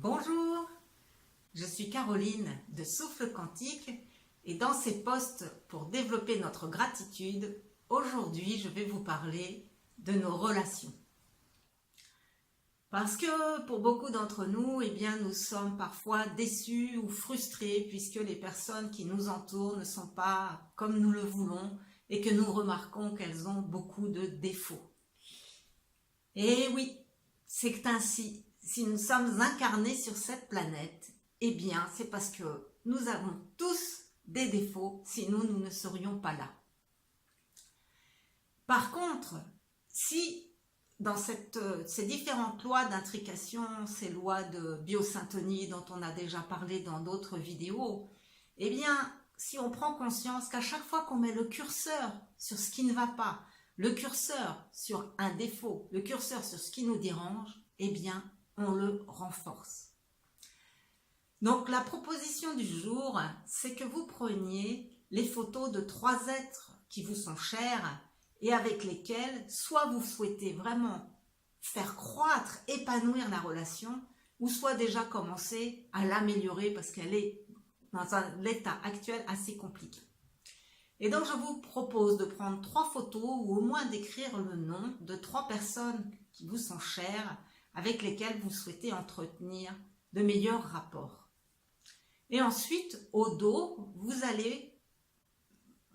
Bonjour, je suis Caroline de Souffle Quantique et dans ces posts pour développer notre gratitude, aujourd'hui je vais vous parler de nos relations. Parce que pour beaucoup d'entre nous, nous sommes parfois déçus ou frustrés puisque les personnes qui nous entourent ne sont pas comme nous le voulons et que nous remarquons qu'elles ont beaucoup de défauts. Et oui, c'est ainsi. Si nous sommes incarnés sur cette planète, c'est parce que nous avons tous des défauts, sinon nous ne serions pas là. Par contre, si dans ces différentes lois d'intrication, ces lois de biosyntonie dont on a déjà parlé dans d'autres vidéos, si on prend conscience qu'à chaque fois qu'on met le curseur sur ce qui ne va pas, le curseur sur un défaut, le curseur sur ce qui nous dérange, on le renforce. Donc la proposition du jour, c'est que vous preniez les photos de 3 êtres qui vous sont chers et avec lesquels soit vous souhaitez vraiment faire croître, épanouir la relation, ou soit déjà commencer à l'améliorer parce qu'elle est dans un état actuel assez compliqué. Et donc je vous propose de prendre 3 photos ou au moins d'écrire le nom de 3 personnes qui vous sont chères avec lesquelles vous souhaitez entretenir de meilleurs rapports. Et ensuite, au dos, vous allez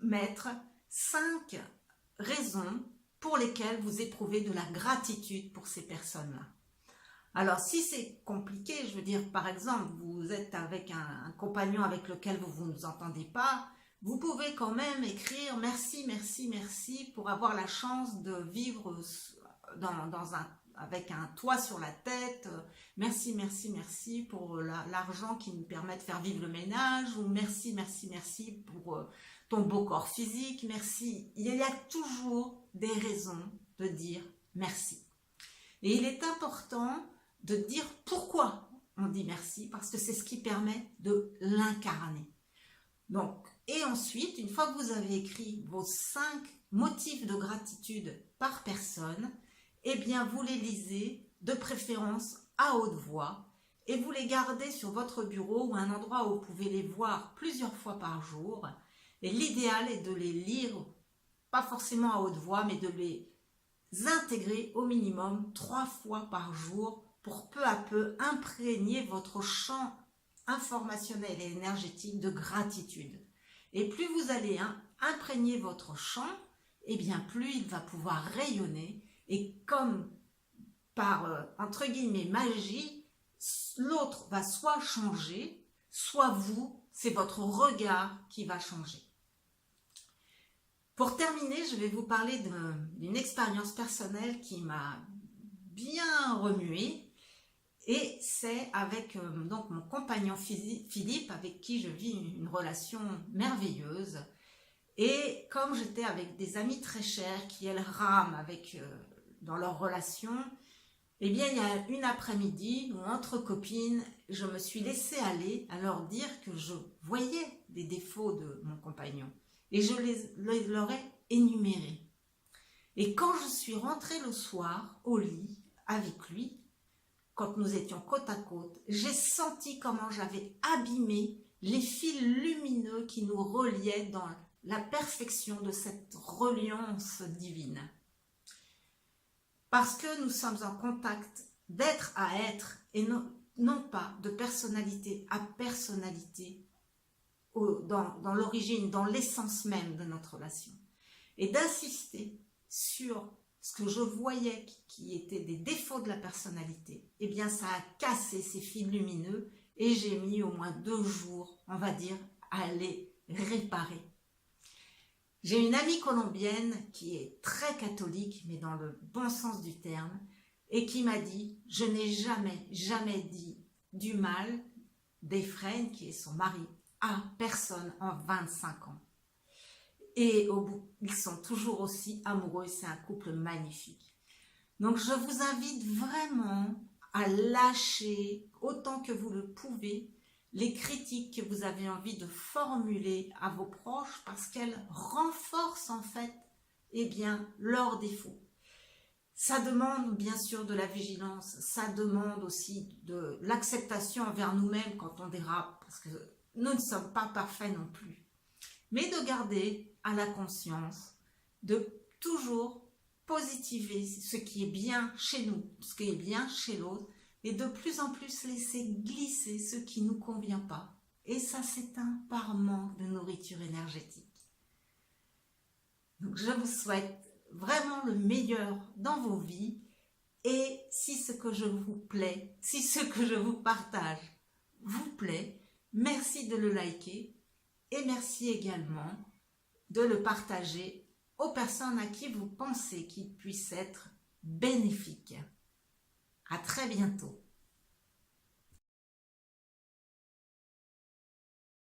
mettre 5 raisons pour lesquelles vous éprouvez de la gratitude pour ces personnes-là. Alors, si c'est compliqué, par exemple, vous êtes avec un compagnon avec lequel vous ne vous entendez pas, vous pouvez quand même écrire « Merci, merci, merci pour avoir la chance de vivre avec un toit sur la tête, merci, merci, merci pour l'argent qui nous permet de faire vivre le ménage, ou merci, merci, merci pour ton beau corps physique, merci. » Il y a toujours des raisons de dire merci. Et il est important de dire pourquoi on dit merci, parce que c'est ce qui permet de l'incarner. Donc, et ensuite, une fois que vous avez écrit vos 5 motifs de gratitude par personne, vous les lisez de préférence à haute voix et vous les gardez sur votre bureau ou un endroit où vous pouvez les voir plusieurs fois par jour. Et l'idéal est de les lire, pas forcément à haute voix, mais de les intégrer au minimum 3 fois par jour pour peu à peu imprégner votre champ informationnel et énergétique de gratitude. Et plus vous allez imprégner votre champ, plus il va pouvoir rayonner. Et comme par, entre guillemets, magie, l'autre va soit changer, soit vous, c'est votre regard qui va changer. Pour terminer, je vais vous parler d'une expérience personnelle qui m'a bien remuée. Et c'est avec donc mon compagnon Philippe, avec qui je vis une relation merveilleuse. Et comme j'étais avec des amis très chers qui, elles, rament dans leur relation, il y a une après-midi où, entre copines, je me suis laissée aller à leur dire que je voyais des défauts de mon compagnon. Et je leur ai énumérés. Et quand je suis rentrée le soir au lit avec lui, quand nous étions côte à côte, j'ai senti comment j'avais abîmé les fils lumineux qui nous reliaient dans la perfection de cette reliance divine. Parce que nous sommes en contact d'être à être et non pas de personnalité à personnalité dans l'origine, dans l'essence même de notre relation. Et d'insister sur ce que je voyais qui étaient des défauts de la personnalité, ça a cassé ces fils lumineux et j'ai mis au moins 2 jours, on va dire, à les réparer. J'ai une amie colombienne qui est très catholique, mais dans le bon sens du terme, et qui m'a dit « Je n'ai jamais dit du mal d'Ephraim, qui est son mari, à personne en 25 ans. » Et au bout, ils sont toujours aussi amoureux, c'est un couple magnifique. Donc je vous invite vraiment à lâcher autant que vous le pouvez les critiques que vous avez envie de formuler à vos proches parce qu'elles renforcent en fait leurs défauts. Ça demande bien sûr de la vigilance, ça demande aussi de l'acceptation envers nous-mêmes quand on dérape, parce que nous ne sommes pas parfaits non plus. Mais de garder à la conscience, de toujours positiver ce qui est bien chez nous, ce qui est bien chez l'autre, et de plus en plus laisser glisser ce qui ne nous convient pas. Et ça s'éteint par manque de nourriture énergétique. Donc je vous souhaite vraiment le meilleur dans vos vies, et si ce que je vous plaît, si ce que je vous partage vous plaît, merci de le liker et merci également de le partager aux personnes à qui vous pensez qu'il puisse être bénéfique. À très bientôt.